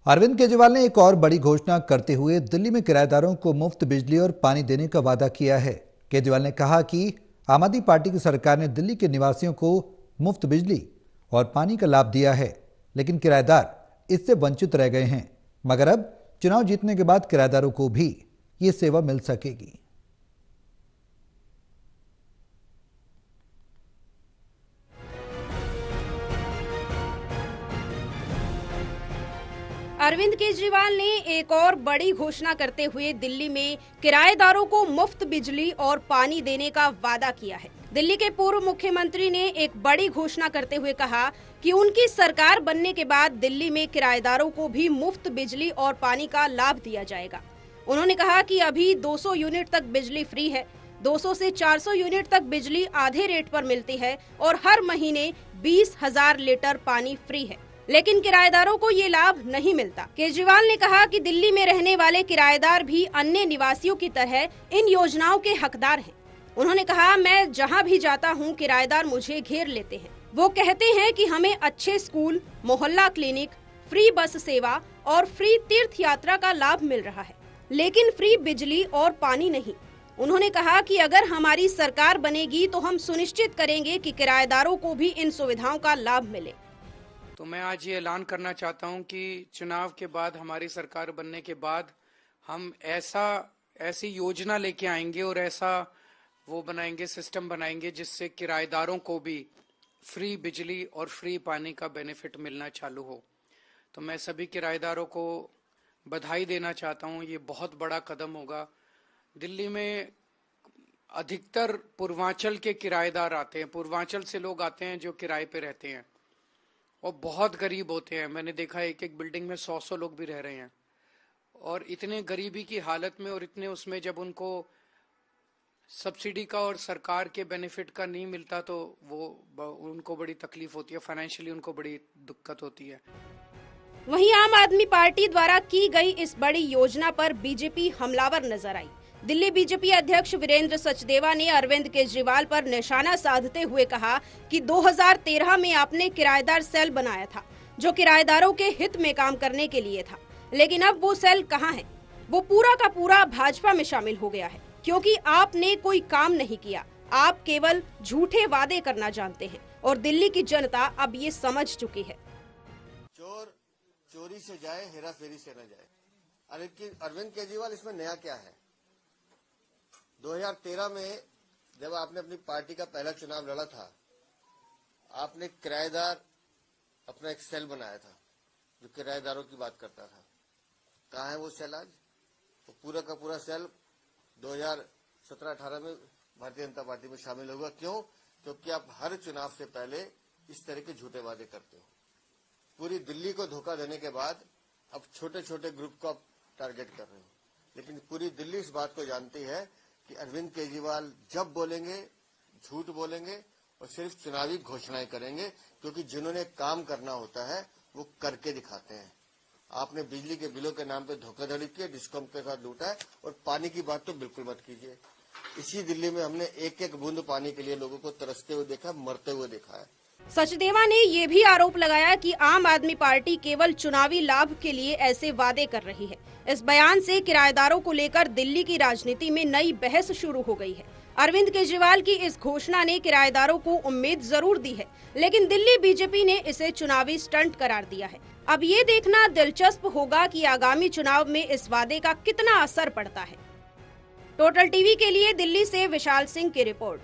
अरविंद केजरीवाल ने एक और बड़ी घोषणा करते हुए दिल्ली में किराएदारों को मुफ्त बिजली और पानी देने का वादा किया है। केजरीवाल ने कहा कि आम आदमी पार्टी की सरकार ने दिल्ली के निवासियों को मुफ्त बिजली और पानी का लाभ दिया है, लेकिन किराएदार इससे वंचित रह गए हैं। मगर अब चुनाव जीतने के बाद किराएदारों को भी ये सेवा मिल सकेगी। अरविंद केजरीवाल ने एक और बड़ी घोषणा करते हुए दिल्ली में किराएदारों को मुफ्त बिजली और पानी देने का वादा किया है। दिल्ली के पूर्व मुख्यमंत्री ने एक बड़ी घोषणा करते हुए कहा कि उनकी सरकार बनने के बाद दिल्ली में किराएदारों को भी मुफ्त बिजली और पानी का लाभ दिया जाएगा। उन्होंने कहा कि अभी 200 यूनिट तक बिजली फ्री है, 200 से 400 यूनिट तक बिजली आधे रेट पर मिलती है और हर महीने 20,000 लीटर पानी फ्री है, लेकिन किराएदारों को ये लाभ नहीं मिलता। केजरीवाल ने कहा कि दिल्ली में रहने वाले किराएदार भी अन्य निवासियों की तरह इन योजनाओं के हकदार हैं। उन्होंने कहा, मैं जहां भी जाता हूं, किराएदार मुझे घेर लेते हैं। वो कहते हैं कि हमें अच्छे स्कूल, मोहल्ला क्लिनिक, फ्री बस सेवा और फ्री तीर्थ यात्रा का लाभ मिल रहा है, लेकिन फ्री बिजली और पानी नहीं। उन्होंने कहा कि अगर हमारी सरकार बनेगी तो हम सुनिश्चित करेंगे कि किराएदारों को भी इन सुविधाओं का लाभ मिले। तो मैं आज ये ऐलान करना चाहता हूं कि चुनाव के बाद, हमारी सरकार बनने के बाद, हम ऐसी योजना लेके आएंगे और ऐसा वो बनाएंगे, सिस्टम बनाएंगे जिससे किराएदारों को भी फ्री बिजली और फ्री पानी का बेनिफिट मिलना चालू हो। तो मैं सभी किराएदारों को बधाई देना चाहता हूं। ये बहुत बड़ा कदम होगा। दिल्ली में अधिकतर पूर्वांचल के किराएदार आते हैं, पूर्वांचल से लोग आते हैं जो किराए पे रहते हैं और बहुत गरीब होते हैं। मैंने देखा एक एक बिल्डिंग में 100 लोग भी रह रहे हैं और इतने गरीबी की हालत में और इतने उसमें जब उनको सब्सिडी का और सरकार के बेनिफिट का नहीं मिलता तो उनको बड़ी तकलीफ होती है, फाइनेंशियली उनको बड़ी दिक्कत होती है। वहीं आम आदमी पार्टी द्वारा की गई इस बड़ी योजना पर बीजेपी हमलावर नजर आई। दिल्ली बीजेपी अध्यक्ष वीरेंद्र सचदेवा ने अरविंद केजरीवाल पर निशाना साधते हुए कहा कि 2013 में आपने किराएदार सेल बनाया था जो किराएदारों के हित में काम करने के लिए था, लेकिन अब वो सेल कहाँ है? वो पूरा का पूरा भाजपा में शामिल हो गया है, क्योंकि आपने कोई काम नहीं किया। आप केवल झूठे वादे करना जानते हैं और दिल्ली की जनता अब ये समझ चुकी है। चोर चोरी से जाए, हेरा फेरी से न जाए। अरविंद केजरीवाल इसमें नया क्या है? 2013 में जब आपने अपनी पार्टी का पहला चुनाव लड़ा था, आपने किराएदार अपना एक सेल बनाया था जो किराएदारों की बात करता था। कहाँ है वो सेल आज? वो पूरा का पूरा सेल 2017-18 में भारतीय जनता पार्टी में शामिल होगा। क्यों? क्योंकि आप हर चुनाव से पहले इस तरह के झूठे वादे करते हो। पूरी दिल्ली को धोखा देने के बाद अब छोटे छोटे ग्रुप को आप टारगेट कर रहे हो, लेकिन पूरी दिल्ली इस बात को जानती है कि अरविंद केजरीवाल जब बोलेंगे झूठ बोलेंगे और सिर्फ चुनावी घोषणाएं करेंगे, क्योंकि जिन्होंने काम करना होता है वो करके दिखाते हैं। आपने बिजली के बिलों के नाम पे धोखाधड़ी की, डिस्कॉम के साथ लूटा है, और पानी की बात तो बिल्कुल मत कीजिए। इसी दिल्ली में हमने एक एक बूंद पानी के लिए लोगों को तरसते हुए देखा, मरते हुए देखा है। सचदेवा ने ये भी आरोप लगाया कि आम आदमी पार्टी केवल चुनावी लाभ के लिए ऐसे वादे कर रही है। इस बयान से किराएदारों को लेकर दिल्ली की राजनीति में नई बहस शुरू हो गई है। अरविंद केजरीवाल की इस घोषणा ने किराएदारों को उम्मीद जरूर दी है, लेकिन दिल्ली बीजेपी ने इसे चुनावी स्टंट करार दिया है। अब ये देखना दिलचस्प होगा कि आगामी चुनाव में इस वादे का कितना असर पड़ता है। टोटल टीवी के लिए दिल्ली से विशाल सिंह की रिपोर्ट।